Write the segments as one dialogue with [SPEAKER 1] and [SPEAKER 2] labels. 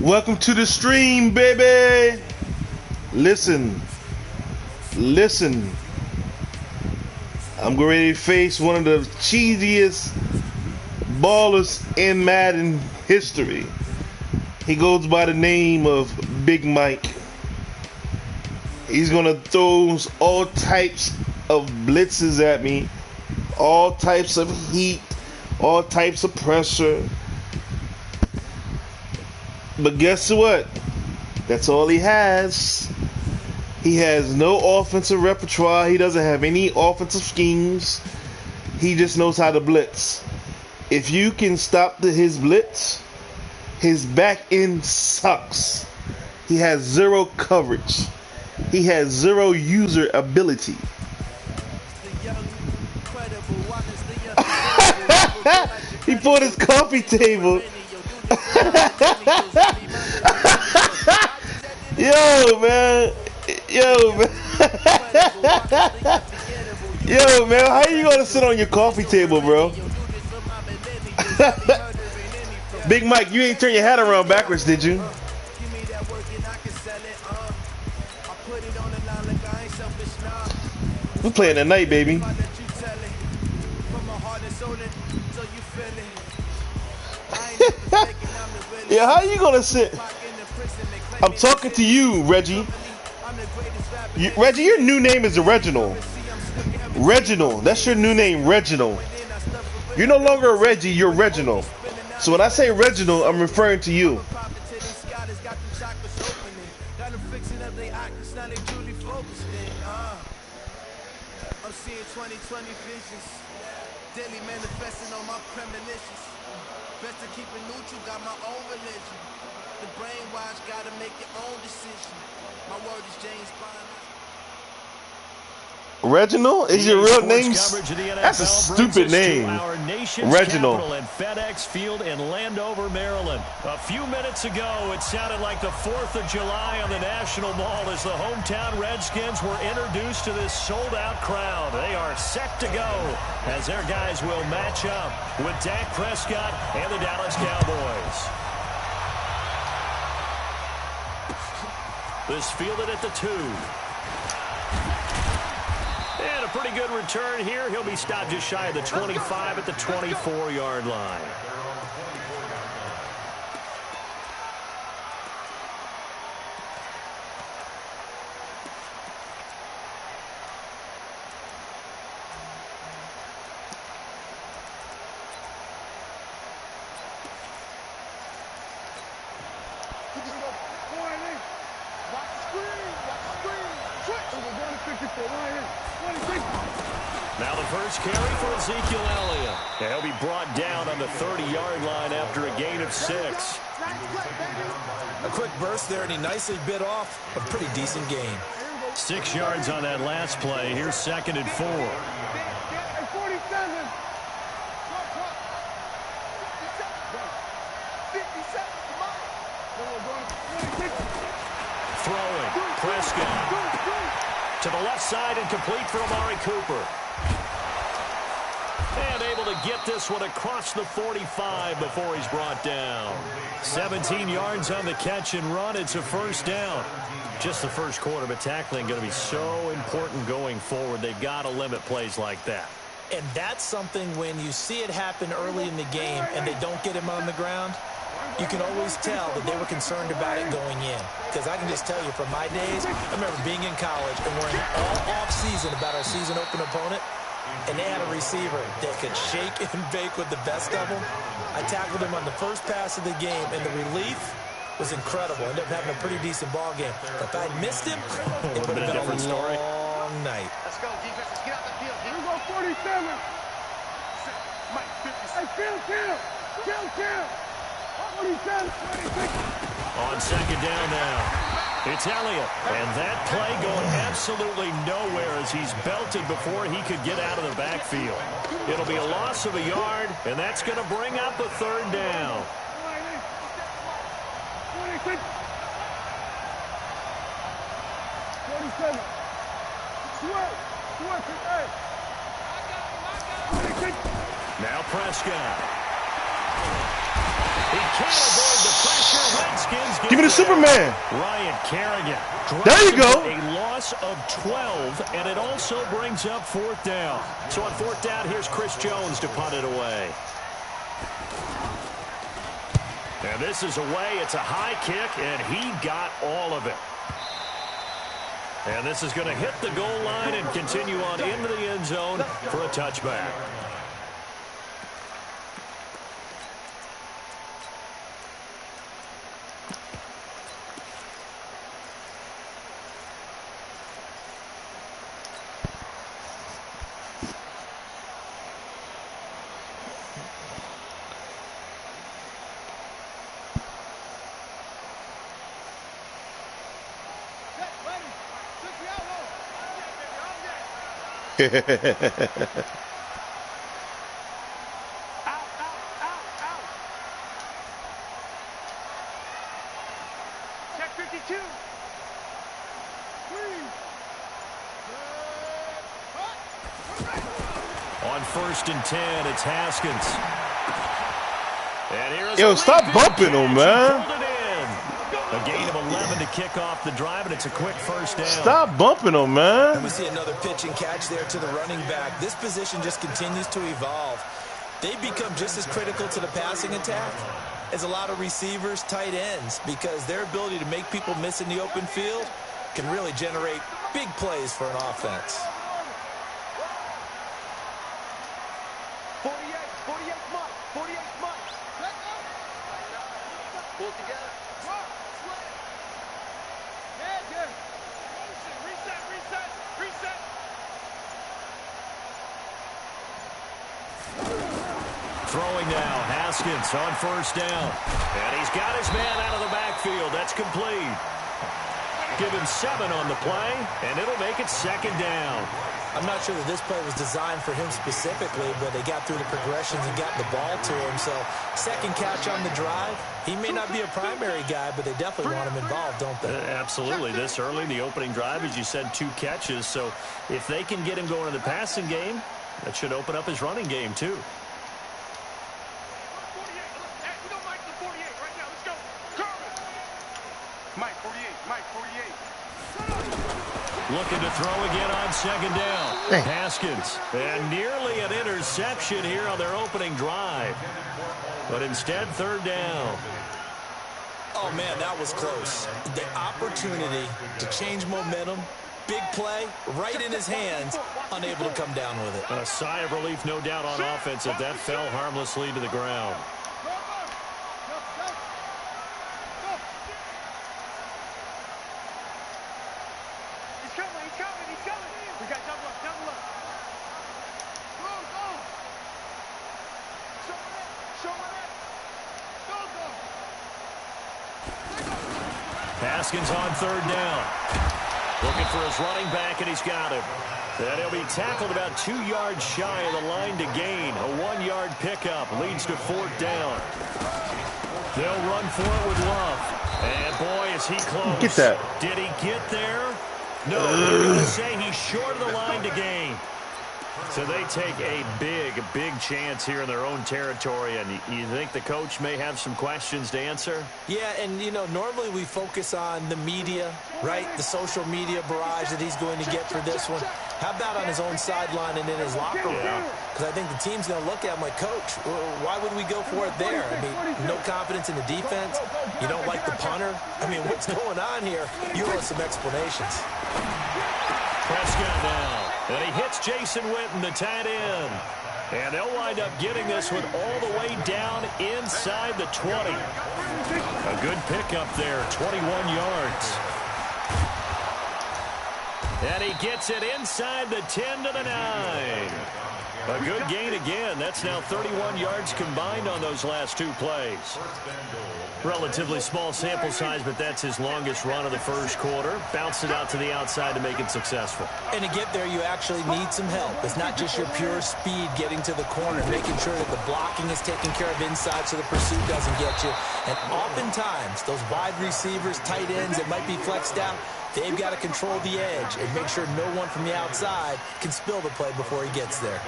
[SPEAKER 1] Welcome to the stream, baby. Listen. I'm going ready to face one of the cheesiest ballers in Madden history. He goes by the name of Big Mike. He's going to throw all types of blitzes at me, all types of heat, all types of pressure. But guess what? That's all he has. He has no offensive repertoire. He doesn't have any offensive schemes. He just knows how to blitz. If you can stop his blitz, his back end sucks. He has zero coverage. He has zero user ability. He pulled his coffee table. Yo, man. Yo, man, how you gonna sit on your coffee table, bro? Big Mike, you ain't turn your hat around backwards, did you? We playing tonight, baby. Yeah, how you gonna sit? I'm talking to you, Reggie. Reggie, your new name is Reginald. Reginald, that's your new name, Reginald. You're no longer a Reggie, you're Reginald. So when I say Reginald, I'm referring to you.
[SPEAKER 2] I'm seeing 2020 visions, daily manifesting on my premonitions. Best to keep it neutral, got my own religion. The brainwash, gotta make your own decision. My word is James Bond.
[SPEAKER 1] Reginald is your real name? That's a stupid name. Reginald.
[SPEAKER 3] At FedEx Field in Landover, Maryland. A few minutes ago, it sounded like the 4th of July on the National Mall as the hometown Redskins were introduced to this sold-out crowd. They are set to go as their guys will match up with Dak Prescott and the Dallas Cowboys. This fielded at the 2. And a pretty good return here. He'll be stopped just shy of the 25 at the 24-yard line. Now the first carry for Ezekiel Elliott. And he'll be brought down on the 30-yard line after a gain of 6.
[SPEAKER 4] A quick burst there, and he nicely bit off a pretty decent gain.
[SPEAKER 3] 6 yards on that last play. Here's 2nd and 4. Throwing. Prescott. To the left side and complete for Amari Cooper. And able to get this one across the 45 before he's brought down. 17 yards on the catch and run. It's a first down. Just the first quarter, but tackling going to be so important going forward. They've got to limit plays like that.
[SPEAKER 4] And that's something when you see it happen early in the game and they don't get him on the ground, you can always tell that they were concerned about it going in. Because I can just tell you from my days, I remember being in college and worrying all off-season about our season open opponent. And they had a receiver that could shake and bake with the best of them. I tackled him on the first pass of the game, and the relief was incredible. Ended up having a pretty decent ball game. If I'd missed him, it would have been a
[SPEAKER 3] different story.
[SPEAKER 4] long night.
[SPEAKER 2] Let's go, defense. Let's get out the field.
[SPEAKER 5] Here we go, 47.
[SPEAKER 2] Mike, 50.
[SPEAKER 5] Hey, kill. 47, 26.
[SPEAKER 3] On second down now. It's Elliott. And that play going absolutely nowhere as he's belted before he could get out of the backfield. It'll be a loss of a yard, and that's going to bring up a 3rd down.
[SPEAKER 5] 26. 47. Sweat. 26.
[SPEAKER 3] Now Prescott. He can't avoid the pressure. Redskins
[SPEAKER 1] Give me the Superman.
[SPEAKER 3] Ryan Kerrigan.
[SPEAKER 1] There you go.
[SPEAKER 3] A loss of 12, and it also brings up 4th down. So on 4th down, here's Chris Jones to punt it away. And this is away. It's a high kick, and he got all of it. And this is going to hit the goal line and continue on into the end zone for a touchback.
[SPEAKER 5] Out. Check 52.
[SPEAKER 3] On 1st and 10, it's Haskins. And here's
[SPEAKER 1] Yo, stop bumping him, man.
[SPEAKER 3] Pulled it in. A gain of 11 to kick off the drive, and it's a quick first down.
[SPEAKER 1] Stop bumping him, man.
[SPEAKER 4] And we see another pitch and catch there to the running back. This position just continues to evolve. They become just as critical to the passing attack as a lot of receivers, tight ends, because their ability to make people miss in the open field can really generate big plays for an offense.
[SPEAKER 5] 48 Mike. 48 Mike.
[SPEAKER 2] Pull it together.
[SPEAKER 5] Reset.
[SPEAKER 3] Throwing now, Haskins on 1st down. And he's got his man out of the backfield. That's complete. Give him 7 on the play, and it'll make it 2nd down.
[SPEAKER 4] I'm not sure that this play was designed for him specifically, but they got through the progressions and got the ball to him. So, second catch on the drive. He may not be a primary guy, but they definitely want him involved, don't they?
[SPEAKER 3] Absolutely. This early in the opening drive, as you said, 2 catches. So, if they can get him going in the passing game, that should open up his running game, too. Looking to throw again on 2nd down.
[SPEAKER 1] Hey.
[SPEAKER 3] Haskins. And nearly an interception here on their opening drive. But instead, 3rd down.
[SPEAKER 4] Oh, man, that was close. The opportunity to change momentum, big play, right in his hands, unable to come down with it.
[SPEAKER 3] A sigh of relief, no doubt, on offense if that fell harmlessly to the ground.
[SPEAKER 5] He's coming.
[SPEAKER 3] Haskins on third down. Looking for his running back, and he's got him. And he'll be tackled about 2 yards shy of the line to gain. A 1-yard pickup leads to fourth down. They'll run for it with Love. And boy, is he close.
[SPEAKER 1] Get that.
[SPEAKER 3] Did he get there? No, they're going to say he's short of the line to gain. So they take a big chance here in their own territory. And you think the coach may have some questions to answer?
[SPEAKER 4] Yeah, and, you know, normally we focus on the media, right? The social media barrage that he's going to get for this one. How about on his own sideline and in his locker room? Because I think the team's going to look at him like, Coach, why would we go for it there? I mean, no confidence in the defense. You don't like the punter. I mean, what's going on here? You want some explanations.
[SPEAKER 3] Prescott now. And he hits Jason Witten, the tight end. And they'll wind up getting this one all the way down inside the 20. A good pickup there, 21 yards. And he gets it inside the 10 to the 9. A good gain again. That's now 31 yards combined on those last 2 plays. Relatively small sample size, but that's his longest run of the first quarter. Bounced it out to the outside to make it successful.
[SPEAKER 4] And to get there, you actually need some help. It's not just your pure speed getting to the corner, making sure that the blocking is taken care of inside so the pursuit doesn't get you. And oftentimes, those wide receivers, tight ends that might be flexed out, they've got to control the edge and make sure no one from the outside can spill the play before he gets there.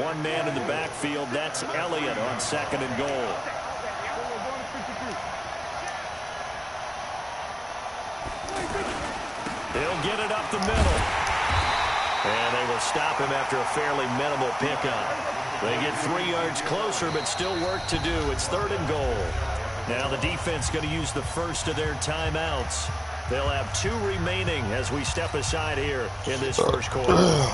[SPEAKER 3] One man in the backfield, that's Elliott on 2nd and goal. He'll get it up the middle. And they will stop him after a fairly minimal pickup. They get 3 yards closer, but still work to do. It's 3rd and goal. Now the defense going to use the first of their timeouts. They'll have 2 remaining as we step aside here in this first quarter.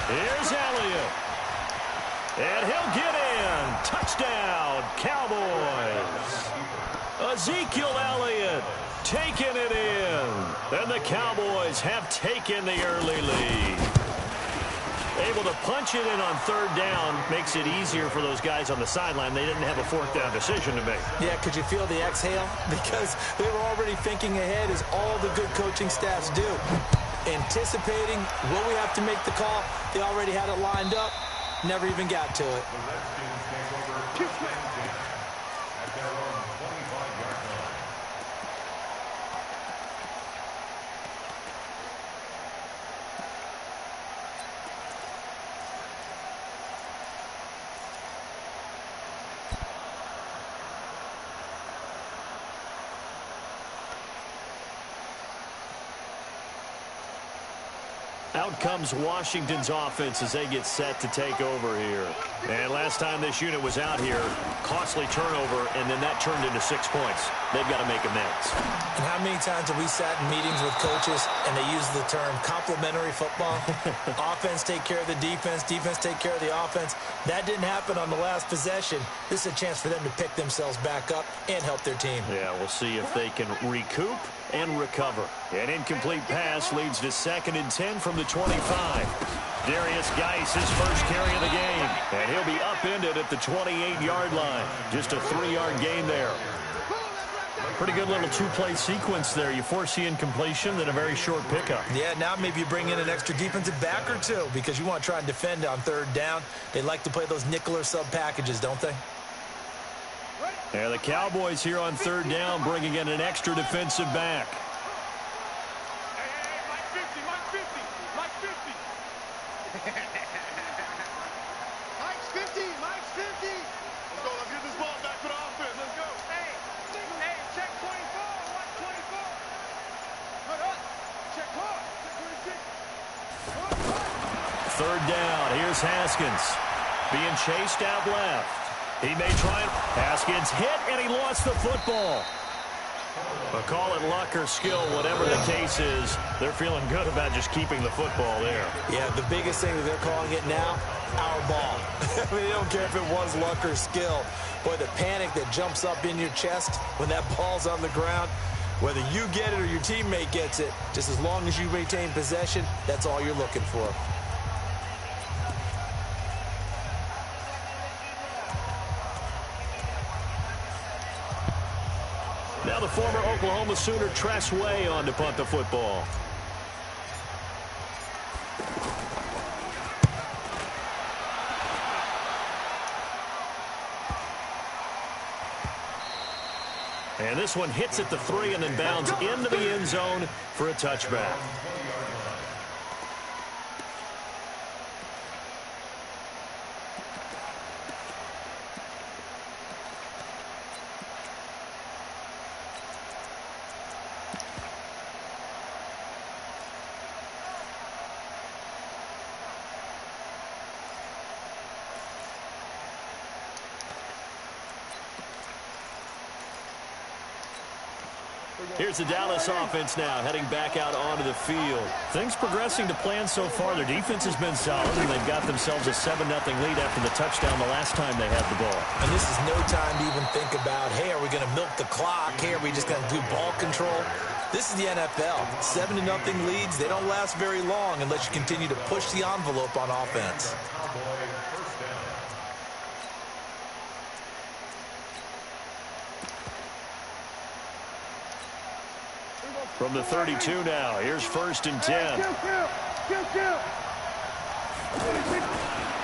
[SPEAKER 3] Here's Elliott. And he'll get in. Touchdown, Cowboys. Ezekiel Elliott taking it in. And the Cowboys have taken the early lead. Able to punch it in on 3rd down makes it easier for those guys on the sideline. They didn't have a 4th down decision to make.
[SPEAKER 4] Yeah, could you feel the exhale? Because they were already thinking ahead, as all the good coaching staffs do. Anticipating, will we have to make the call? They already had it lined up. Never even got to it.
[SPEAKER 3] Out comes Washington's offense as they get set to take over here. And last time this unit was out here, costly turnover, and then that turned into 6 points. They've got to make amends.
[SPEAKER 4] And how many times have we sat in meetings with coaches and they use the term complementary football? Offense take care of the defense, defense take care of the offense. That didn't happen on the last possession. This is a chance for them to pick themselves back up and help their team.
[SPEAKER 3] Yeah, we'll see if they can recoup and recover. An incomplete pass leads to 2nd and 10 from the 25. Darius Geis, his first carry of the game. And he'll be upended at the 28-yard line. Just a 3-yard gain there. Pretty good little 2-play sequence there. You force the incompletion, then a very short pickup.
[SPEAKER 4] Yeah, now maybe you bring in an extra defensive back or 2 because you want to try and defend on 3rd down. They like to play those nickel or sub packages, don't they?
[SPEAKER 3] Yeah, the Cowboys here on 3rd down bringing in an extra defensive back. Third down. Here's Haskins. Being chased out left. He may try it. Haskins hit, and he lost the football. But call it luck or skill, whatever the case is, they're feeling good about just keeping the football there.
[SPEAKER 4] Yeah, the biggest thing that they're calling it now, our ball. I mean, they don't care if it was luck or skill. Boy, the panic that jumps up in your chest when that ball's on the ground, whether you get it or your teammate gets it, just as long as you maintain possession, that's all you're looking for.
[SPEAKER 3] Now the former Oklahoma Sooner Tress Way on to punt the football. And this one hits at the 3 and then bounds into the end zone for a touchback. Here's the Dallas offense now, heading back out onto the field. Things progressing to plan so far. Their defense has been solid, and they've got themselves a 7-0 lead after the touchdown the last time they had the ball.
[SPEAKER 4] And this is no time to even think about, hey, are we going to milk the clock? Hey, are we just going to do ball control? This is the NFL. 7-0 leads, they don't last very long unless you continue to push the envelope on offense.
[SPEAKER 3] From the 32 now, here's 1st and 10.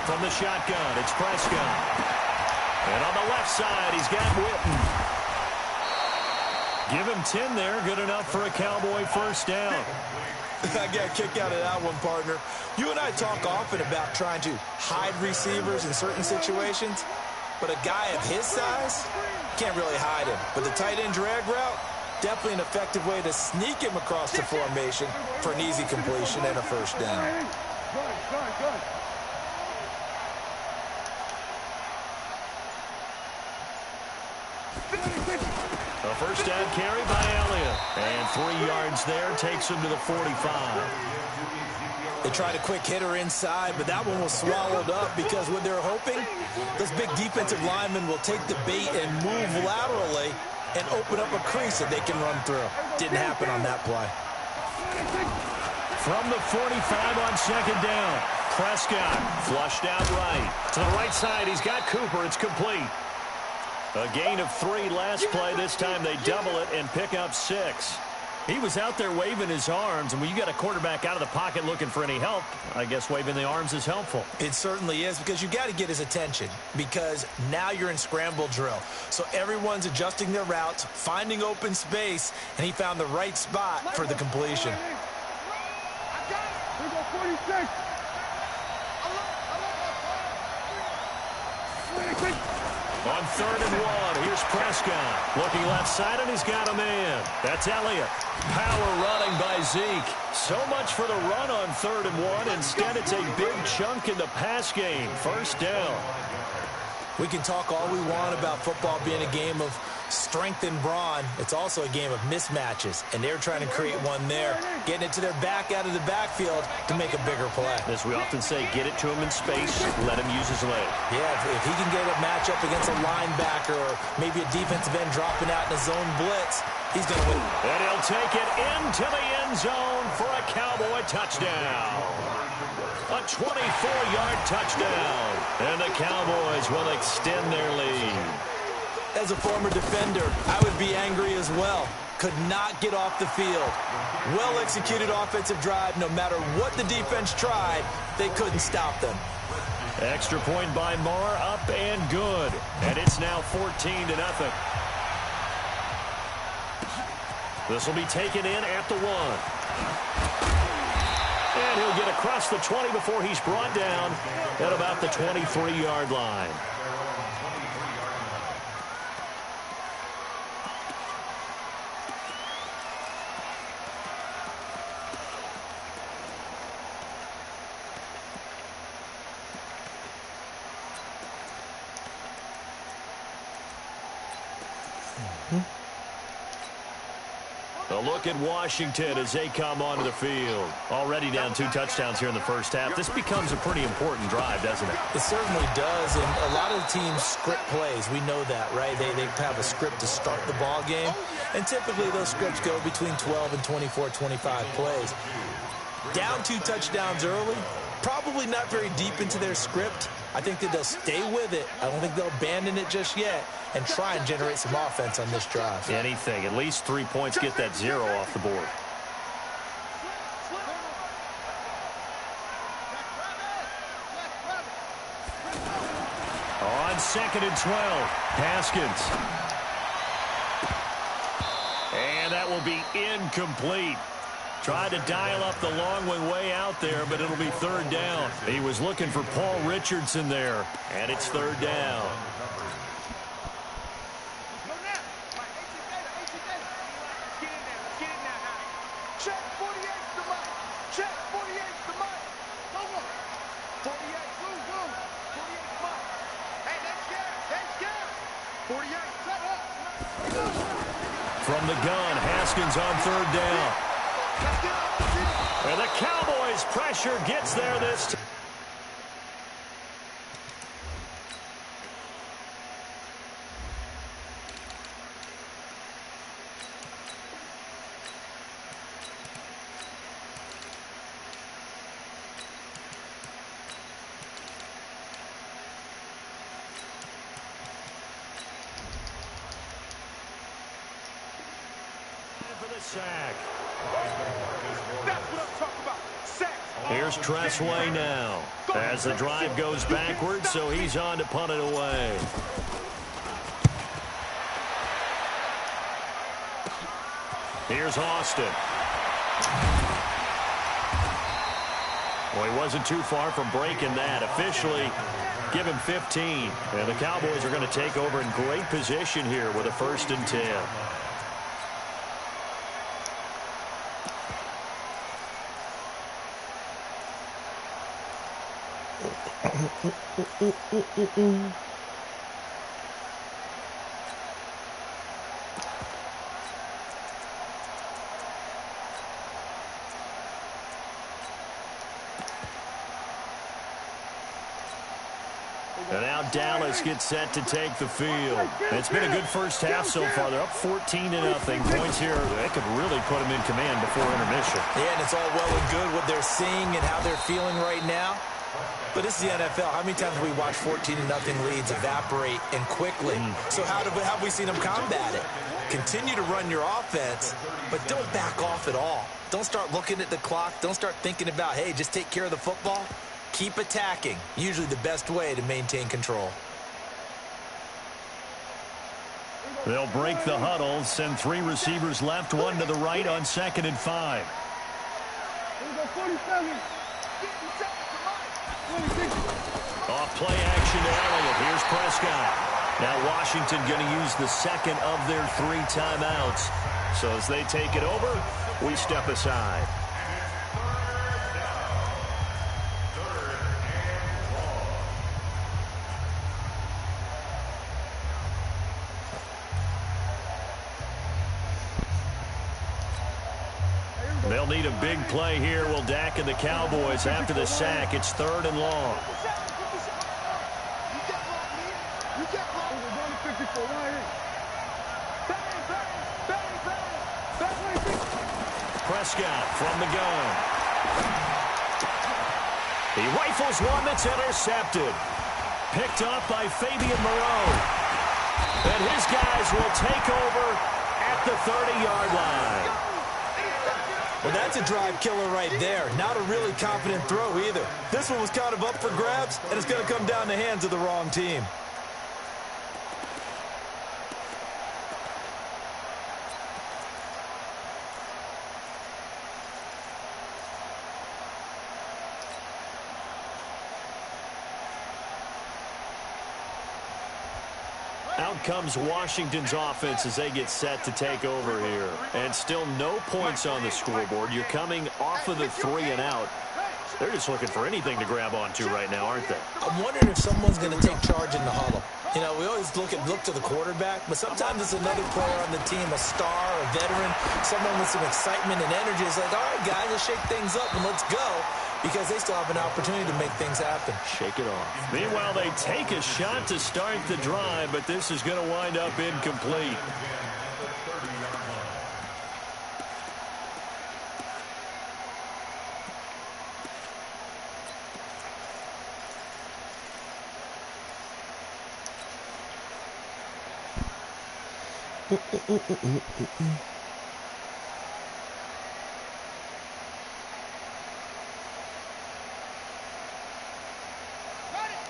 [SPEAKER 3] From the shotgun, it's Prescott. And on the left side, he's got Witten. Give him 10 there, good enough for a Cowboy first down.
[SPEAKER 4] I got a kick out of that one, partner. You and I talk often about trying to hide receivers in certain situations, but a guy of his size can't really hide him. But the tight end drag route, definitely an effective way to sneak him across the formation for an easy completion and a first down.
[SPEAKER 3] A first down carry by Elliott. And 3 yards there takes him to the 45.
[SPEAKER 4] They tried a quick hitter inside, but that one was swallowed up because what they're hoping, those big defensive linemen will take the bait and move laterally and open up a crease that they can run through. Didn't happen on that play.
[SPEAKER 3] From the 45 on 2nd down, Prescott flushed out right. To the right side, he's got Cooper. It's complete. A gain of 3 last play. This time they double it and pick up 6. He was out there waving his arms, and when you got a quarterback out of the pocket looking for any help, I guess waving the arms is helpful.
[SPEAKER 4] It certainly is, because you got to get his attention, because now you're in scramble drill. So everyone's adjusting their routes, finding open space, and he found the right spot for the completion.
[SPEAKER 5] Here we go, 46.
[SPEAKER 3] On 3rd and 1, here's Prescott. Looking left side, and he's got a man. That's Elliott. Power running by Zeke. So much for the run on 3rd and 1. Instead, it's a big chunk in the pass game. First down.
[SPEAKER 4] We can talk all we want about football being a game of strength and brawn. It's also a game of mismatches, and they're trying to create one there, getting it to their back out of the backfield to make a bigger play.
[SPEAKER 3] As we often say, get it to him in space, let him use his leg.
[SPEAKER 4] Yeah, if he can get a matchup against a linebacker or maybe a defensive end dropping out in a zone blitz, he's going to win.
[SPEAKER 3] And he'll take it into the end zone for a Cowboy touchdown. A 24-yard touchdown. And the Cowboys will extend their lead.
[SPEAKER 4] As a former defender, I would be angry as well. Could not get off the field. Well-executed offensive drive. No matter what the defense tried, they couldn't stop them.
[SPEAKER 3] Extra point by Marr, up and good. And it's now 14-0. This will be taken in at the 1. And he'll get across the 20 before he's brought down at about the 23-yard line. look at Washington as they come onto the field. Already down 2 touchdowns here in the first half. This becomes a pretty important drive, doesn't it?
[SPEAKER 4] It certainly does, and a lot of the teams script plays. We know that, right? They have a script to start the ball game, and typically those scripts go between 12 and 24, 25 plays. Down 2 touchdowns early, probably not very deep into their script. I think that they'll stay with it. I don't think they'll abandon it just yet and try and generate some offense on this drive.
[SPEAKER 3] Anything. At least 3 points, get that 0 off the board. On 2nd and 12, Haskins. And that will be incomplete. Tried to dial up the long one way out there, but it'll be 3rd down. He was looking for Paul Richardson there, and it's 3rd down.
[SPEAKER 5] Check 48's the mic. Check 48's the mic. Go on. 48, woo. 48's mic. Hey, that's good. 48, set up.
[SPEAKER 3] From the gun, Haskins on 3rd down. And the Cowboys' pressure gets there this time. For the sack.
[SPEAKER 5] That's what I'm talking about. Sacks.
[SPEAKER 3] Here's Tressway now as the drive goes backwards, so he's on to punt it away. Here's Austin. Well, he wasn't too far from breaking that. Officially, give him 15. And the Cowboys are going to take over in great position here with a 1st and 10. And now Dallas gets set to take the field. It's been a good first half so far. They're up 14-0. Points here, they could really put them in command before intermission.
[SPEAKER 4] Yeah, and it's all well and good what they're seeing and how they're feeling right now. But this is the NFL. How many times have we watched 14-0 leads evaporate and quickly? So how have we seen them combat it? Continue to run your offense, but don't back off at all. Don't start looking at the clock. Don't start thinking about, hey, just take care of the football. Keep attacking. Usually the best way to maintain control.
[SPEAKER 3] They'll break the huddle, send 3 receivers left, 1 to the right on 2nd and 5. Off play action to Elliott. Here's Prescott. Now Washington going to use the 2nd of their 3 timeouts. So as they take it over, we step aside. They'll need a big play here. Will Dak and the Cowboys after the sack. It's 3rd and long. Prescott from the gun. He rifles one that's intercepted. Picked up by Fabian Moreau. And his guys will take over at the 30-yard line.
[SPEAKER 4] Well, that's a drive killer right there. Not a really confident throw either. This one was kind of up for grabs, and it's going to come down the hands of the wrong team.
[SPEAKER 3] Out comes Washington's offense as they get set to take over here. And still no points on the scoreboard. You're coming off of the 3 and out. They're just looking for anything to grab onto right now, aren't they?
[SPEAKER 4] I'm wondering if someone's going to take charge in the huddle. You know, we always look to the quarterback, but sometimes it's another player on the team, a star, a veteran, someone with some excitement and energy. It's like, all right, guys, let's shake things up and let's go, because they still have an opportunity to make things happen.
[SPEAKER 3] Shake it off. Meanwhile, they take a shot to start the drive, but this is going to wind up incomplete.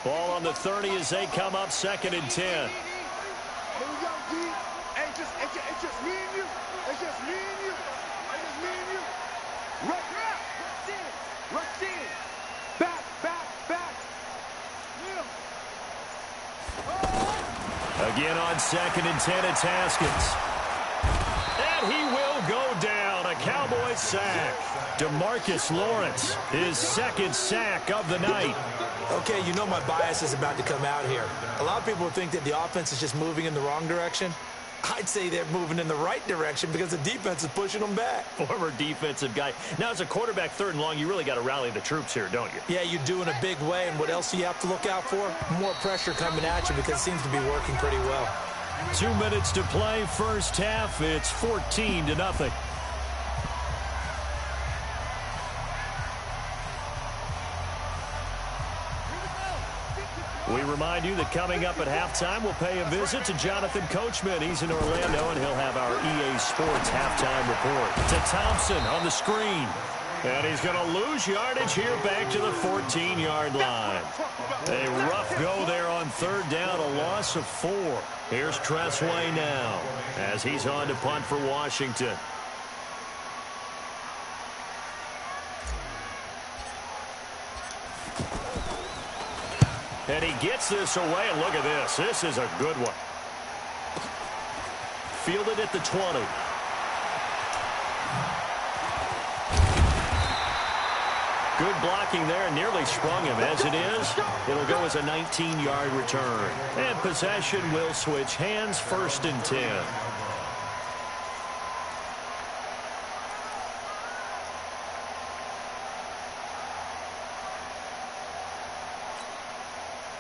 [SPEAKER 3] Ball on the 30 as they come up 2nd and 10.
[SPEAKER 5] Here we go, D. Hey, it's just me and you. It's just me and you. It's just me and you. Rush in. Rush in. Back.
[SPEAKER 3] Again on 2nd and 10, it's Haskins. And he will go down. A Cowboys sack. DeMarcus Lawrence, his 2nd sack of the night.
[SPEAKER 4] Okay, you know my bias is about to come out here. A lot of people think that the offense is just moving in the wrong direction. I'd say they're moving in the right direction because the defense is pushing them back.
[SPEAKER 3] Former defensive guy. Now, as a quarterback 3rd and long, you really got to rally the troops here, don't you?
[SPEAKER 4] Yeah, you do in a big way. And what else do you have to look out for? More pressure coming at you because it seems to be working pretty well.
[SPEAKER 3] 2 minutes to play, first half. It's 14-0. We remind you that coming up at halftime, we'll pay a visit to Jonathan Coachman. He's in Orlando, and he'll have our EA Sports halftime report. To Thompson on the screen. And he's going to lose yardage here back to the 14-yard line. A rough go there on 3rd down, a loss of 4. Here's Tressway now as he's on to punt for Washington. And he gets this away, and look at this. This is a good one. Fielded at the 20. Good blocking there, nearly sprung him. As it is, it'll go as a 19-yard return. And possession will switch hands, 1st and 10.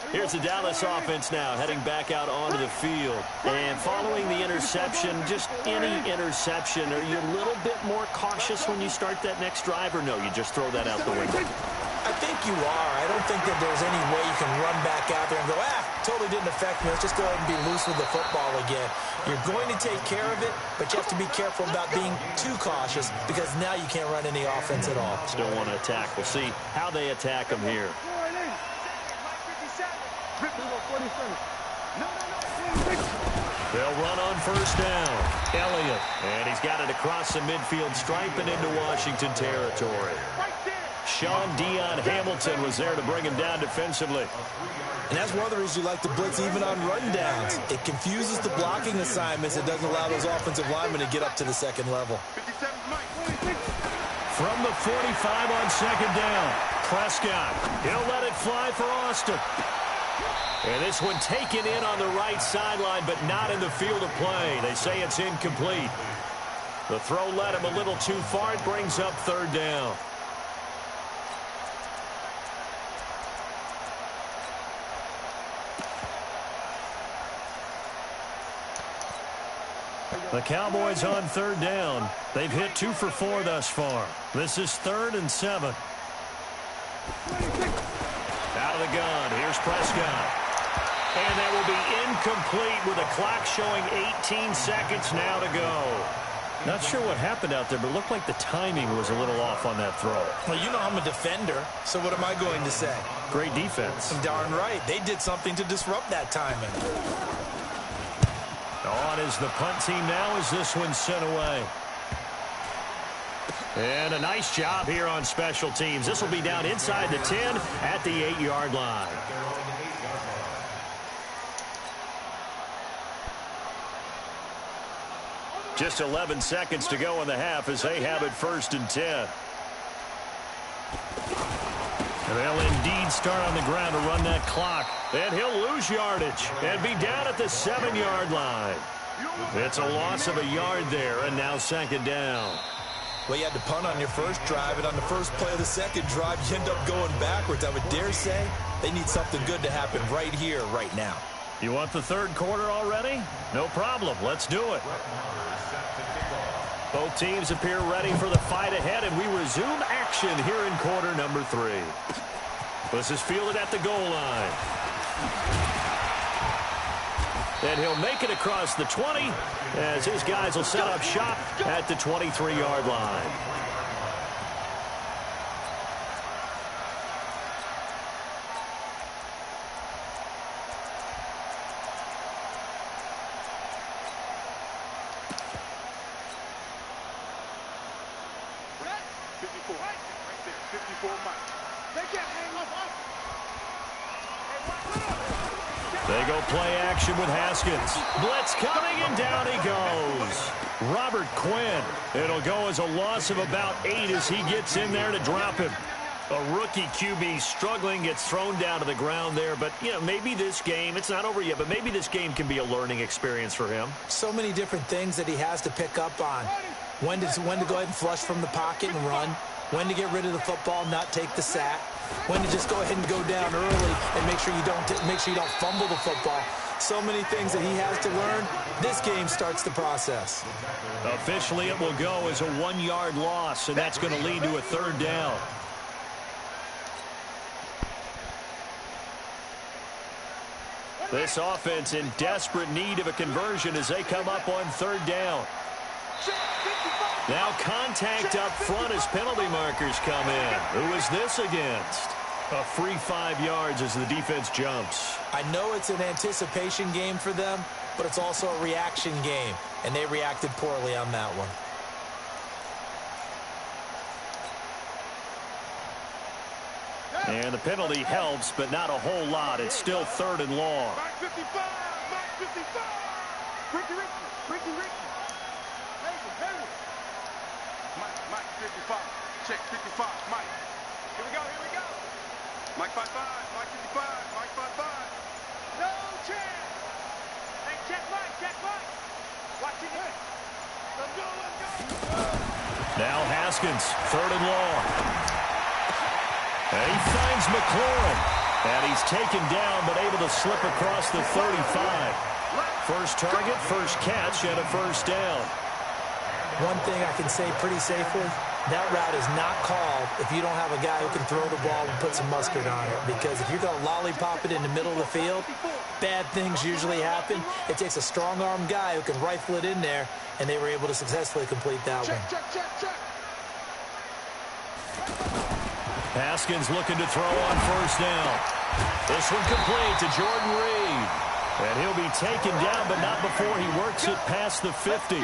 [SPEAKER 3] Here's the Dallas offense now, heading back out onto the field. And following the interception, just any interception, are you a little bit more cautious when you start that next drive, or no, you just throw that out the window?
[SPEAKER 4] I think you are. I don't think that there's any way you can run back out there and go, totally didn't affect me. Let's just go ahead and be loose with the football again. You're going to take care of it, but you have to be careful about being too cautious because now you can't run any offense at all.
[SPEAKER 3] Still want to attack. We'll see how they attack them here. They'll run on 1st down. Elliott, and he's got it across the midfield stripe and into Washington territory. Sean Dion Hamilton was there to bring him down defensively.
[SPEAKER 4] And that's one of the reasons you like to blitz even on rundowns. It confuses the blocking assignments. It doesn't allow those offensive linemen to get up to the 2nd level.
[SPEAKER 3] From the 45 on 2nd down, Prescott. He'll let it fly for Austin. And this one taken in on the right sideline, but not in the field of play. They say it's incomplete. The throw led him a little too far. It brings up 3rd down. The Cowboys on 3rd down. They've hit 2 for 4 thus far. This is 3rd and 7. Out of the gun. Here's Prescott. And that will be incomplete with a clock showing 18 seconds now to go. Not sure what happened out there, but it looked like the timing was a little off on that throw.
[SPEAKER 4] Well, you know I'm a defender, so what am I going to say?
[SPEAKER 3] Great defense.
[SPEAKER 4] Darn right. They did something to disrupt that timing.
[SPEAKER 3] On is the punt team now as this one's sent away. And a nice job here on special teams. This will be down inside the 10 at the 8-yard line. Just 11 seconds to go in the half as they have it 1st and 10. And they'll indeed start on the ground to run that clock. And he'll lose yardage and be down at the 7-yard line. It's a loss of a yard there, and now second down.
[SPEAKER 4] Well, you had to punt on your first drive, and on the first play of the second drive, you end up going backwards. I would dare say they need something good to happen right here, right now.
[SPEAKER 3] You want the third quarter already? No problem. Let's do it. Both teams appear ready for the fight ahead, and we resume action here in quarter number 3. This is fielded at the goal line. And he'll make it across the 20 as his guys will set up shop at the 23-yard line. They go play action with Haskins. Blitz coming, and down he goes. Robert Quinn. It'll go as a loss of about 8 as he gets in there to drop him. A rookie QB struggling, gets thrown down to the ground there. But, you know, maybe this game, it's not over yet, but maybe this game can be a learning experience for him.
[SPEAKER 4] So many different things that he has to pick up on. When to go ahead and flush from the pocket and run. When to get rid of the football, not take the sack. When to just go ahead and go down early and make sure you don't fumble the football. So many things that he has to learn. This game starts the process.
[SPEAKER 3] Officially, it will go as a 1-yard loss, and that's going to lead to a third down. This offense in desperate need of a conversion as they come up on third down. Now contact up front as penalty markers come in. Who is this against? A free 5 yards as the defense jumps.
[SPEAKER 4] I know it's an anticipation game for them, but it's also a reaction game, and they reacted poorly on that one.
[SPEAKER 3] And the penalty helps, but not a whole lot. It's still third and long.
[SPEAKER 5] Mike 55, Mike 55. Ricky. Mike 55. Check 55, Mike. Here we go. Mike 55, Mike 55, Mike 55. No chance. Hey, check Mike. Watch it in. Let's go.
[SPEAKER 3] Now Haskins, third and long. And he finds McLaurin. And he's taken down, but able to slip across the 35. First target, first catch, and a first down.
[SPEAKER 4] One thing I can say pretty safely, that route is not called if you don't have a guy who can throw the ball and put some mustard on it. Because if you're going to lollipop it in the middle of the field, bad things usually happen. It takes a strong-arm guy who can rifle it in there, and they were able to successfully complete that one.
[SPEAKER 5] Check.
[SPEAKER 3] Haskins looking to throw on first down. This one complete to Jordan Reed. And he'll be taken down, but not before he works it past the 50.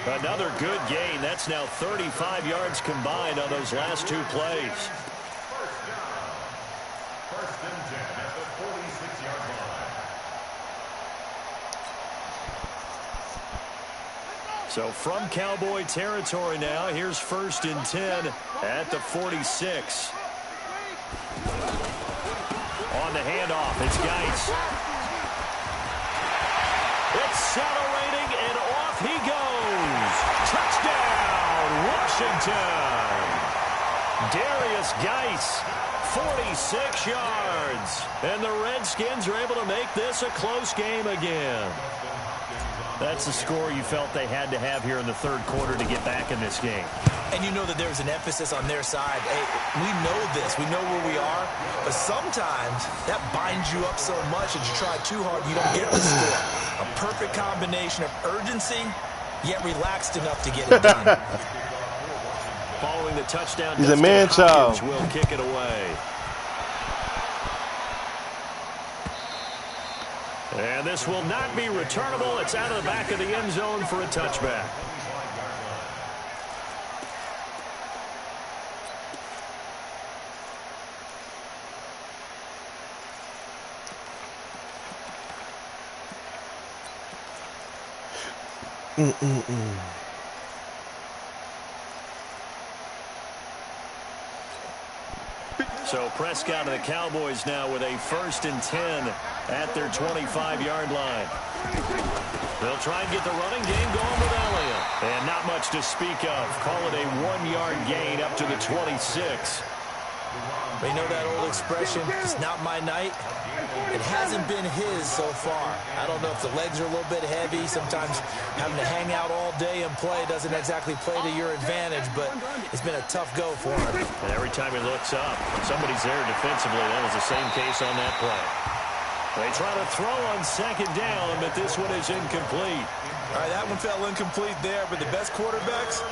[SPEAKER 3] Another good gain. That's now 35 yards combined on those last 2 plays.
[SPEAKER 6] First and 10 at the 46-yard line.
[SPEAKER 3] So from Cowboy territory now, here's first and 10 at the 46. On the handoff, it's Geis. Accelerating, and off he goes. Touchdown, Washington. Darius Geis, 46 yards. And the Redskins are able to make this a close game again. That's the score you felt they had to have here in the third quarter to get back in this game.
[SPEAKER 4] And you know that there's an emphasis on their side. Hey, we know this. We know where we are. But sometimes that binds you up so much that you try too hard, you don't get the score. A perfect combination of urgency, yet relaxed enough to get it done.
[SPEAKER 3] Following the touchdown,
[SPEAKER 1] he's a man-child.
[SPEAKER 3] Will kick it away. And this will not be returnable. It's out of the back of the end zone for a touchback. So So Prescott and the Cowboys now with a 1st and 10 at their 25-yard line. They'll try and get the running game going with Elliott. And not much to speak of. Call it a 1-yard gain up to the 26.
[SPEAKER 4] You know that old expression, it's not my night? It hasn't been his so far. I don't know if the legs are a little bit heavy. Sometimes having to hang out all day and play doesn't exactly play to your advantage, but it's been a tough go for him.
[SPEAKER 3] And every time he looks up, somebody's there defensively. That was the same case on that play. They try to throw on 2nd down, but this one is incomplete.
[SPEAKER 4] All right, that one fell incomplete there, but the best quarterbacks,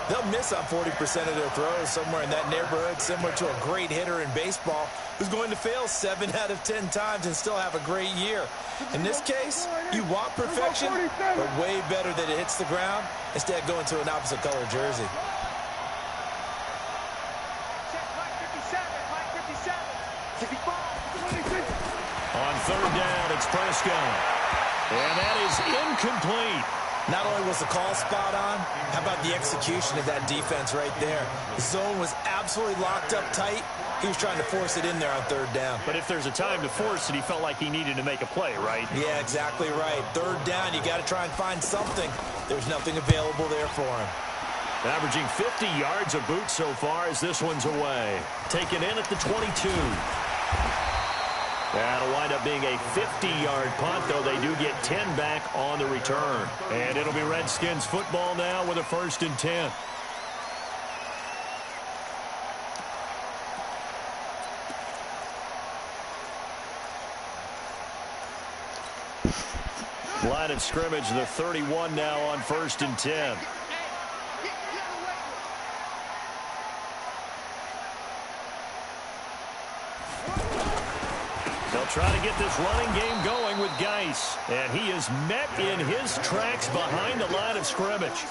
[SPEAKER 4] they'll miss on 40% of their throws, somewhere in that neighborhood, similar to a great hitter in baseball who's going to fail 7 out of 10 times and still have a great year. In this case, you want perfection, but way better that it hits the ground instead of going to an opposite color jersey.
[SPEAKER 3] On 3rd down, it's Prescott. And that is incomplete.
[SPEAKER 4] Not only was the call spot on, how about the execution of that defense right there? The zone was absolutely locked up tight. He was trying to force it in there on 3rd down.
[SPEAKER 3] But if there's a time to force it, he felt like he needed to make a play, right?
[SPEAKER 4] Yeah, exactly right. 3rd down, you got to try and find something. There's nothing available there for him.
[SPEAKER 3] Averaging 50 yards a boot so far as this one's away. Taken in at the 22. That'll wind up being a 50-yard punt, though they do get 10 back on the return. And it'll be Redskins football now with a 1st and 10. Line of scrimmage, the 31 now on 1st and 10. They'll try to get this running game going with Geis. And he is met in his tracks behind the line of scrimmage.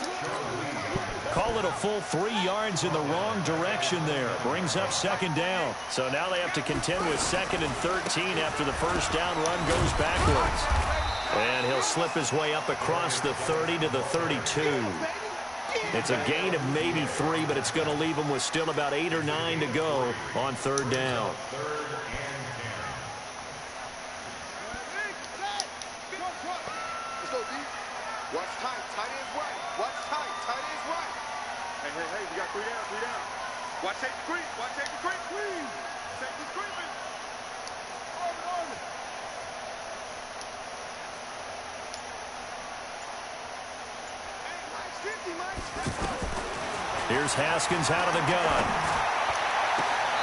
[SPEAKER 3] Call it a full 3 yards in the wrong direction there. Brings up 2nd down. So now they have to contend with 2nd and 13 after the 1st down run goes backwards. And he'll slip his way up across the 30 to the 32. It's a gain of maybe 3, but it's going to leave him with still about 8 or 9 to go on 3rd down.
[SPEAKER 5] Watch tight. Tight is right. Watch tight. Tight is right. Hey, we got 3 down. 3 down. Watch take the creep. Watch take the creep, please. Take the creeping. Arm. Hey, Mike's 50, Mike.
[SPEAKER 3] Here's Haskins out of the gun.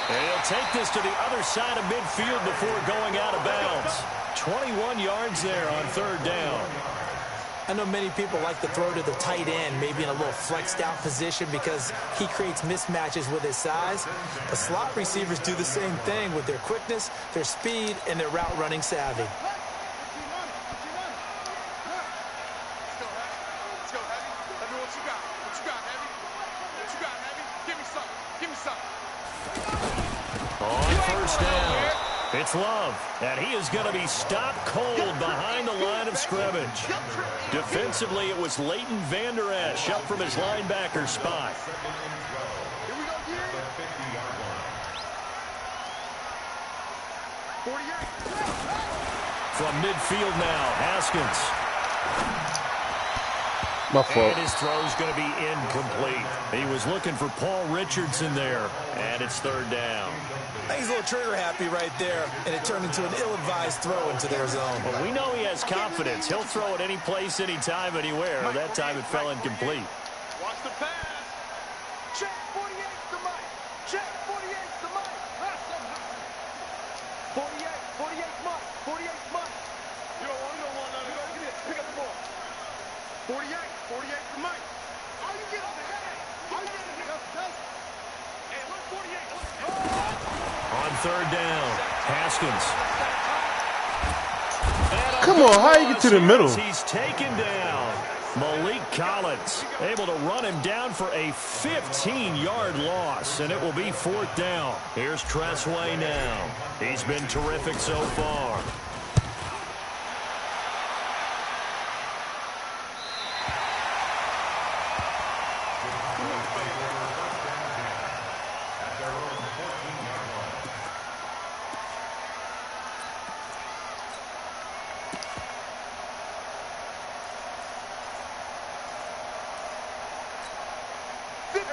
[SPEAKER 3] And he'll take this to the other side of midfield before going out of bounds. 21 yards there on 3rd down.
[SPEAKER 4] I know many people like to throw to the tight end, maybe in a little flexed out position because he creates mismatches with his size. But slot receivers do the same thing with their quickness, their speed, and their route running savvy.
[SPEAKER 5] Let's go, Heavy. Let me know what you got. What you got, Heavy? What you got, Heavy? Give me something. Give me something.
[SPEAKER 3] On 1st down, it's Love, and he is going to be stopped cold behind the line of scrimmage. Defensively, it was Leighton Vander Esch up from his linebacker spot.
[SPEAKER 5] Here we go, again. 48.
[SPEAKER 3] From midfield now, Haskins.
[SPEAKER 1] My fault.
[SPEAKER 3] And his throw's going to be incomplete. He was looking for Paul Richardson there, and it's 3rd down.
[SPEAKER 4] I think he's a little trigger happy right there, and it turned into an ill-advised throw into their zone.
[SPEAKER 3] But we know he has confidence. He'll throw it any place, anytime, anywhere. That time it fell incomplete.
[SPEAKER 5] Watch the pass. Check 48's the mic. Check 48's the mic. 48's mic. 48's mic. You don't want none of it. Get it. Pick up the ball. 48's the mic. All you get over here. All you get over here. Hey, look, 48.
[SPEAKER 3] On 3rd down, Haskins.
[SPEAKER 1] Come on, how you get to the middle?
[SPEAKER 3] He's taken down. Malik Collins able to run him down for a 15-yard loss, and it will be 4th down. Here's Tressway now. He's been terrific so far.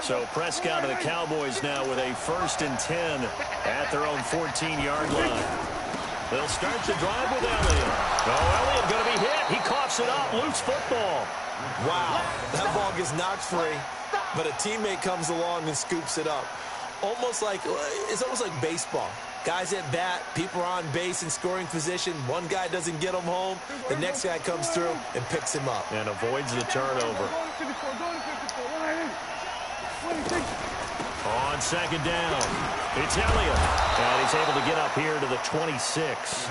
[SPEAKER 3] So Prescott and the Cowboys now with a 1st and 10 at their own 14-yard line. They'll start the drive with Elliott. Oh, Elliott going to be hit. He coughs it up. Loose football.
[SPEAKER 4] Wow, that ball gets knocked free, but a teammate comes along and scoops it up. It's almost like baseball. Guys at bat, people are on base in scoring position. One guy doesn't get him home. The next guy comes through and picks him up.
[SPEAKER 3] And avoids the turnover. On 2nd down, it's Elliott. And he's able to get up here to the 26.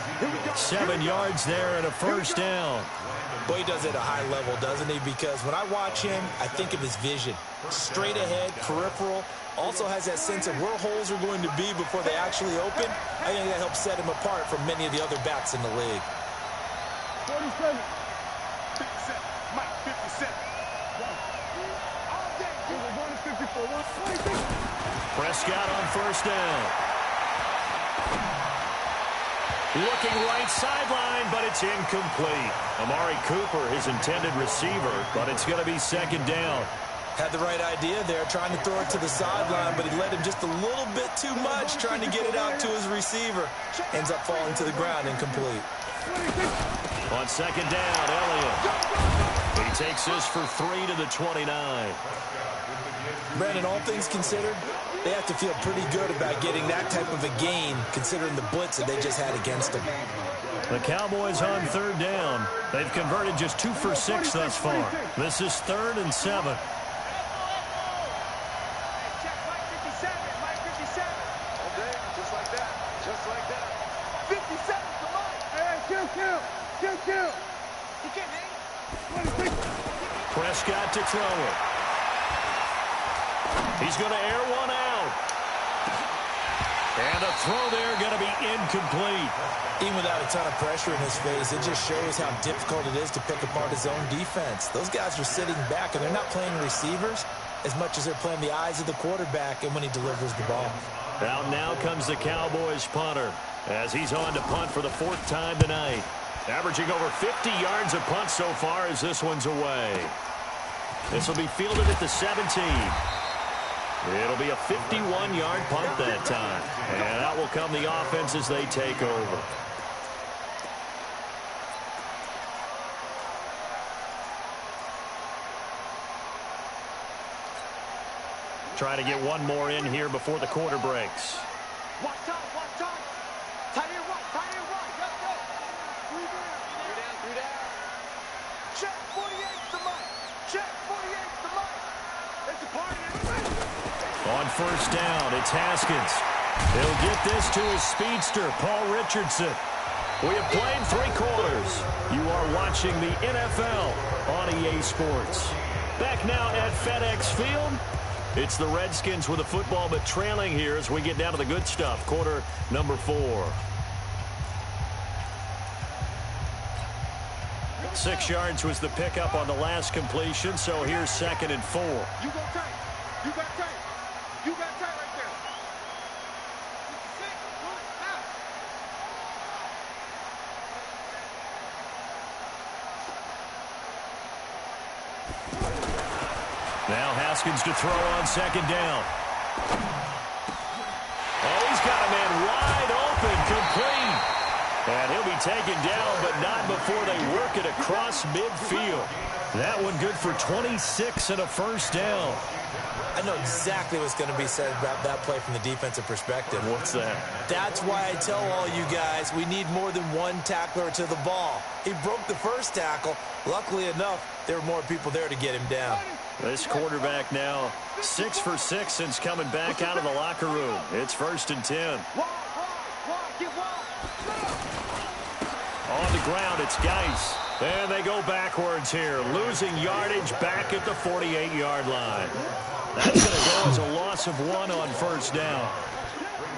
[SPEAKER 3] 7 yards there and a 1st down.
[SPEAKER 4] Boy, he does it at a high level, doesn't he? Because when I watch him, I think of his vision. Straight ahead, peripheral. Also has that sense of where holes are going to be before they actually open. I think that helps set him apart from many of the other backs in the league.
[SPEAKER 5] 47. 57. Mike, 57. All day. We're going to 54. 126.
[SPEAKER 3] Prescott on 1st down. Looking right sideline, but it's incomplete. Amari Cooper, his intended receiver, but it's going to be 2nd down.
[SPEAKER 4] Had the right idea there, trying to throw it to the sideline, but he let him just a little bit too much, trying to get it out to his receiver. Ends up falling to the ground, incomplete.
[SPEAKER 3] On 2nd down, Elliott. He takes this for 3 to the 29.
[SPEAKER 4] Brandon, all things considered, they have to feel pretty good about getting that type of a gain, considering the blitz that they just had against them.
[SPEAKER 3] The Cowboys on 3rd down. They've converted just 2 for 6 thus far. This is 3rd and 7. Prescott to throw it. He's going to air one out. And a throw there going to be incomplete.
[SPEAKER 4] Even without a ton of pressure in his face, it just shows how difficult it is to pick apart his own defense. Those guys are sitting back, and they're not playing receivers as much as they're playing the eyes of the quarterback and when he delivers the ball.
[SPEAKER 3] Out now comes the Cowboys punter as he's on to punt for the 4th time tonight. Averaging over 50 yards a punt so far as this one's away. This will be fielded at the 17. It'll be a 51-yard punt that time. And out will come the offense as they take over. Trying to get one more in here before the quarter breaks.
[SPEAKER 5] Watch out. Tight end right. Go. 3 down. Check 48's the mic. Check 48's the mic. It's a party.
[SPEAKER 3] On 1st down, it's Haskins. He'll get this to his speedster, Paul Richardson. We have played 3 quarters. You are watching the NFL on EA Sports. Back now at FedEx Field. It's the Redskins with the football, but trailing here as we get down to the good stuff. Quarter number 4. 6 yards was the pickup on the last completion, so here's 2nd and 4.
[SPEAKER 5] You go tight. You got tight. You got tight right there. 56, now.
[SPEAKER 3] Now Haskins to throw on 2nd down. Oh, he's got a man wide open, complete. And he'll be taken down, but not before they work it across midfield. That one good for 26 and a 1st down.
[SPEAKER 4] I know exactly what's going to be said about that play from the defensive perspective.
[SPEAKER 3] What's that?
[SPEAKER 4] That's why I tell all you guys we need more than one tackler to the ball. He broke the first tackle. Luckily enough, there were more people there to get him down.
[SPEAKER 3] This quarterback now 6 for 6 since coming back out of the locker room. It's 1st and 10. On the ground, it's Geis. And they go backwards here, losing yardage back at the 48-yard line. That's going to go as a loss of 1 on 1st down.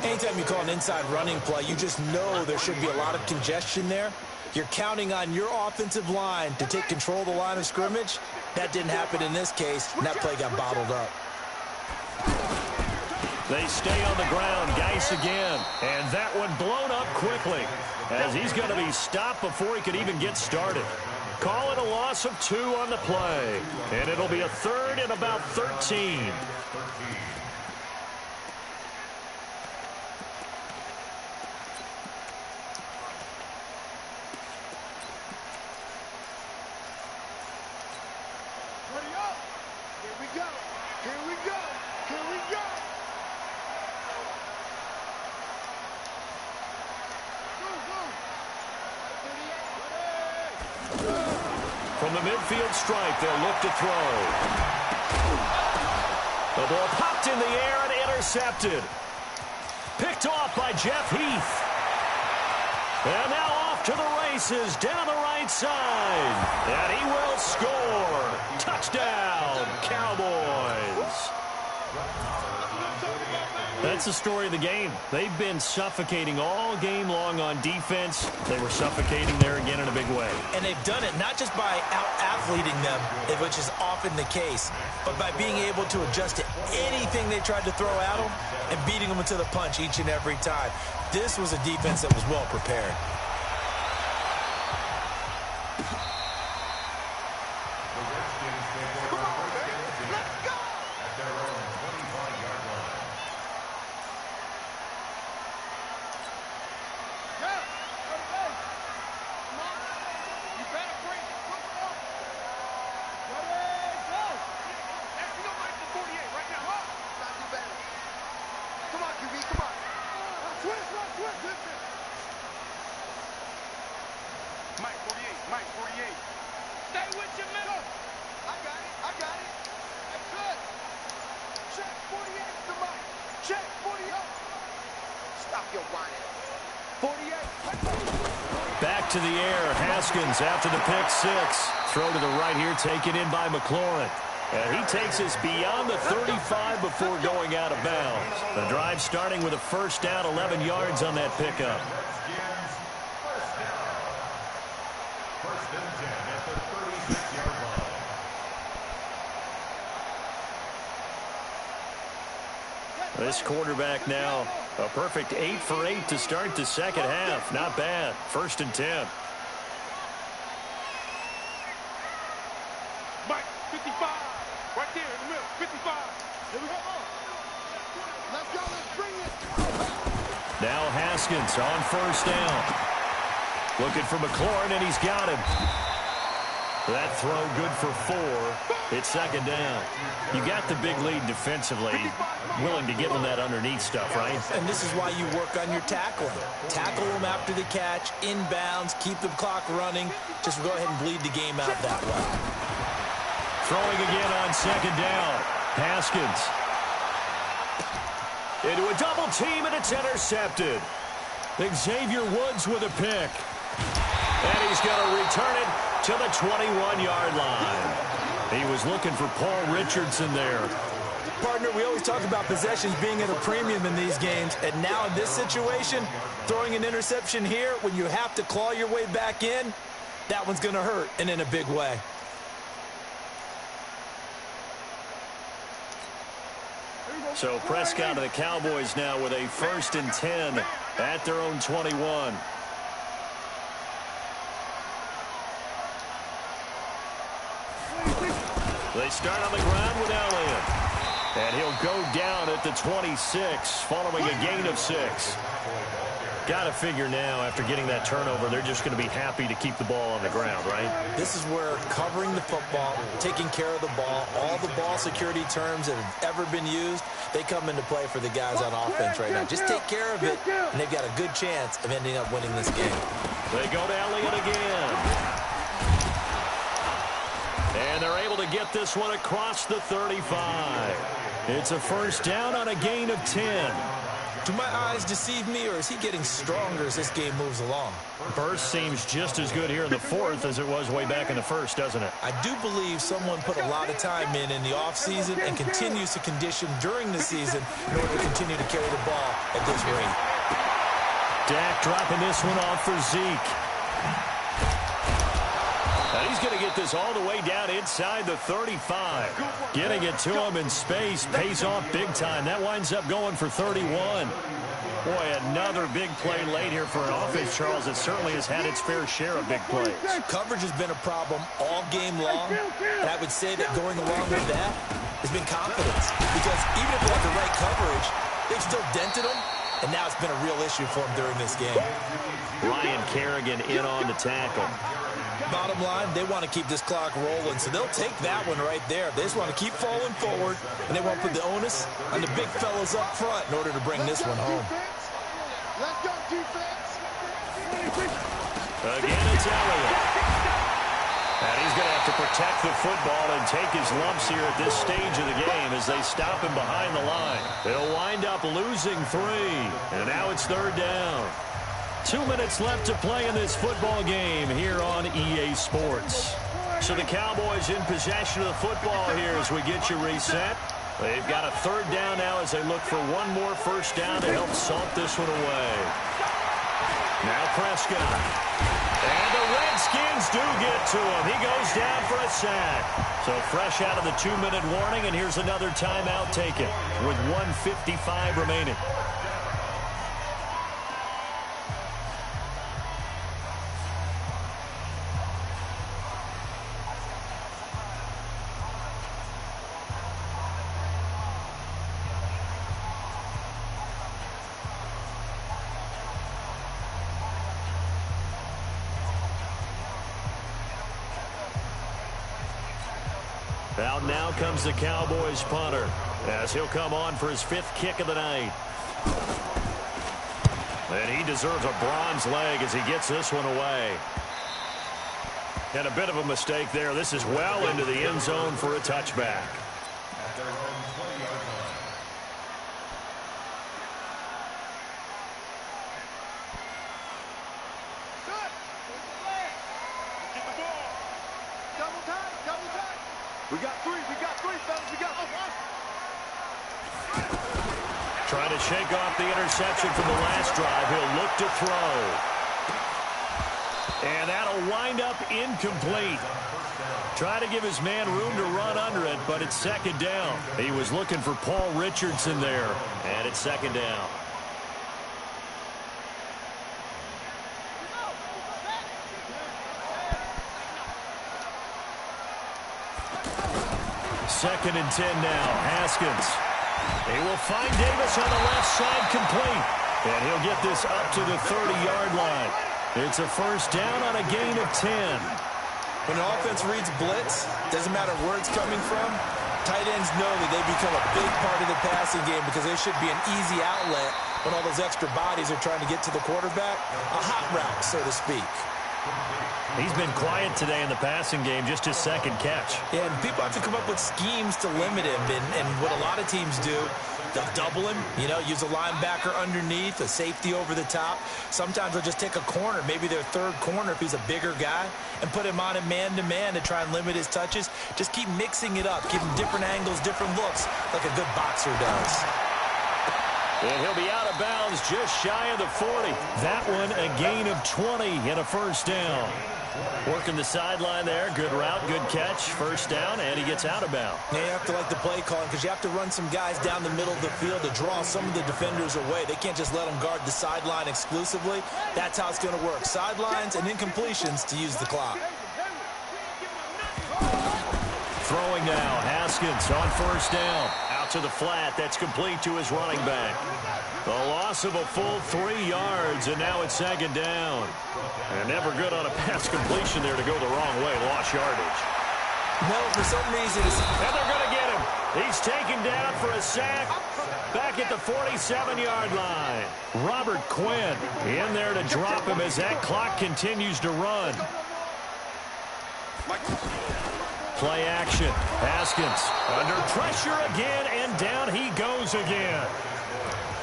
[SPEAKER 4] Anytime you call an inside running play, you just know there should be a lot of congestion there. You're counting on your offensive line to take control of the line of scrimmage. That didn't happen in this case, and that play got bottled up.
[SPEAKER 3] They stay on the ground, Geis again, and that one blown up quickly as he's going to be stopped before he could even get started. Call it a loss of 2 on the play. And it'll be a third and about 13. From the midfield stripe, they'll look to throw. The ball popped in the air and intercepted. Picked off by Jeff Heath. And now off to the races down the right side. And he will score. Touchdown, Cowboys. That's the story of the game. They've been suffocating all game long on defense. They were suffocating there again in a big way.
[SPEAKER 4] And they've done it not just by out-athleting them, which is often the case, but by being able to adjust to anything they tried to throw at them and beating them into the punch each and every time. This was a defense that was well prepared.
[SPEAKER 3] Back to the air. Haskins after the pick six. Throw to the right here, taken in by McLaurin. And he takes us beyond the 35 before going out of bounds. The drive starting with a first down, 11 yards on that pickup.
[SPEAKER 6] First and 10 at the 36-yard line.
[SPEAKER 3] This quarterback now, a perfect 8 for 8 to start the second half. Not bad. First and 10.
[SPEAKER 5] Mike, 55. Right there in the middle. 55. Here we go. Let's go. Let's bring it.
[SPEAKER 3] Now Haskins on first down. Looking for McLaurin, and he's got him. That throw good for 4. It's second down. You got the big lead defensively. Willing to give them that underneath stuff, right?
[SPEAKER 4] And this is why you work on your tackling. Tackle them after the catch, inbounds, keep the clock running. Just go ahead and bleed the game out that way.
[SPEAKER 3] Throwing again on second down. Haskins. Into a double team, and it's intercepted. Xavier Woods with a pick. And he's going to return it to the 21-yard line. He was looking for Paul Richardson there.
[SPEAKER 4] Partner, we always talk about possessions being at a premium in these games, and now in this situation, throwing an interception here when you have to claw your way back in, that one's going to hurt, and in a big way.
[SPEAKER 3] So Prescott of the Cowboys now with a first and 10 at their own 21. They start on the ground with Elliott. And he'll go down at the 26 following a gain of 6. Got to figure now, after getting that turnover, they're just going to be happy to keep the ball on the ground, right?
[SPEAKER 4] This is where covering the football, taking care of the ball, all the ball security terms that have ever been used, they come into play for the guys on offense right now. Just take care of it, and they've got a good chance of ending up winning this game.
[SPEAKER 3] They go to Elliott again. And they're able to get this one across the 35. It's a first down on a gain of 10.
[SPEAKER 4] Do my eyes deceive me, or is he getting stronger as this game moves along?
[SPEAKER 3] Burst seems just as good here in the fourth as it was way back in the first, doesn't it?
[SPEAKER 4] I do believe someone put a lot of time in the offseason and continues to condition during the season in order to continue to carry the ball at this rate.
[SPEAKER 3] Dak dropping this one off for Zeke. And he's going to get this all the way down inside the 35. Getting it to him in space pays off big time. That winds up going for 31. Boy, another big play late here for an offense, Charles, that certainly has had its fair share of big plays.
[SPEAKER 4] Coverage has been a problem all game long, and I would say that going along with that has been confidence. Because even if they have the right coverage, they've still dented them, and now it's been a real issue for them during this game.
[SPEAKER 3] Ryan Kerrigan in on the tackle.
[SPEAKER 4] Bottom line, they want to keep this clock rolling, so they'll take that one right there. They just want to keep falling forward, and they want to put the onus on the big fellas up front in order to bring this one home.
[SPEAKER 5] Let's go, defense.
[SPEAKER 3] Again, it's Elliott. And he's going to have to protect the football and take his lumps here at this stage of the game as they stop him behind the line. They'll wind up losing 3, and now it's 3rd down. 2 minutes left to play in this football game here on EA Sports. So the Cowboys in possession of the football here as we get you reset. They've got a 3rd down now as they look for one more first down to help salt this one away. Now Prescott. And the Redskins do get to him. He goes down for a sack. So fresh out of the 2-minute warning, and here's another timeout taken with 1:55 remaining. Out now comes the Cowboys punter as he'll come on for his 5th kick of the night. And he deserves a bronze leg as he gets this one away. And a bit of a mistake there. This is well into the end zone for a touchback.
[SPEAKER 5] We got three, fellas. We got
[SPEAKER 3] Trying to shake off the interception from the last drive. He'll look to throw. And that'll wind up incomplete. Try to give his man room to run under it, but it's 2nd down. He was looking for Paul Richardson there, and it's 2nd down. Second and 10 now. Haskins. He will find Davis on the left side complete. And he'll get this up to the 30-yard line. It's a first down on a gain of 10.
[SPEAKER 4] When an offense reads blitz, doesn't matter where it's coming from, tight ends know that they become a big part of the passing game because they should be an easy outlet when all those extra bodies are trying to get to the quarterback. A hot route, so to speak.
[SPEAKER 3] He's been quiet today in the passing game, just his 2nd catch.
[SPEAKER 4] Yeah, and people have to come up with schemes to limit him. And what a lot of teams do, they'll double him, use a linebacker underneath, a safety over the top. Sometimes they'll just take a corner, maybe their 3rd corner if he's a bigger guy, and put him on a man-to-man to try and limit his touches. Just keep mixing it up, give him different angles, different looks, like a good boxer does.
[SPEAKER 3] And he'll be out of bounds just shy of the 40. That one a gain of 20 and a first down. Working the sideline there. Good route, good catch. First down, and he gets out of bounds.
[SPEAKER 4] Yeah, you have to like the play calling because you have to run some guys down the middle of the field to draw some of the defenders away. They can't just let them guard the sideline exclusively. That's how it's going to work. Sidelines and incompletions to use the clock.
[SPEAKER 3] Throwing now. Haskins on first down. Out to the flat. That's complete to his running back. The loss of a full 3 yards, and now it's 2nd down. And never good on a pass completion there to go the wrong way. Lost yardage.
[SPEAKER 4] No, for some reason.
[SPEAKER 3] And they're going to get him. He's taken down for a sack. Back at the 47-yard line. Robert Quinn in there to drop him as that clock continues to run. Play action. Haskins under pressure again, and down he goes again.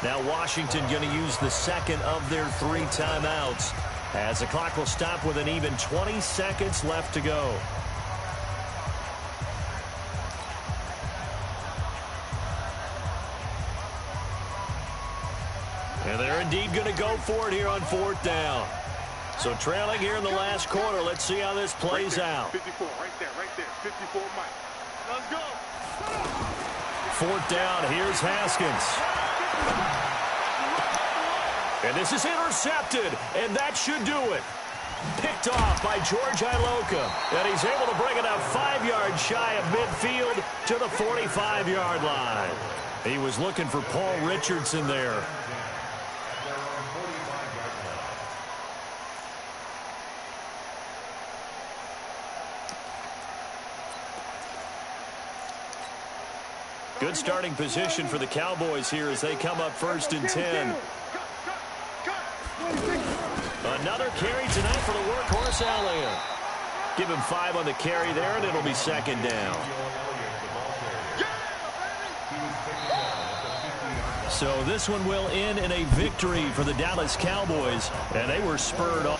[SPEAKER 3] Now Washington going to use the 2nd of their 3 timeouts as the clock will stop with an even 20 seconds left to go. And they're indeed going to go for it here on 4th down. So trailing here in the last quarter. Let's see how this plays out.
[SPEAKER 5] 54, right there. 54, Mike. Let's go.
[SPEAKER 3] 4th down. Here's Haskins. And this is intercepted, and that should do it. Picked off by George Iloka, and he's able to bring it up 5 yards shy of midfield to the 45-yard line. He was looking for Paul Richardson there. Good starting position for the Cowboys here as they come up 1st and 10. Another carry tonight for the workhorse Elliott. Give him 5 on the carry there, and it'll be 2nd down. So this one will end in a victory for the Dallas Cowboys, and they were spurred on.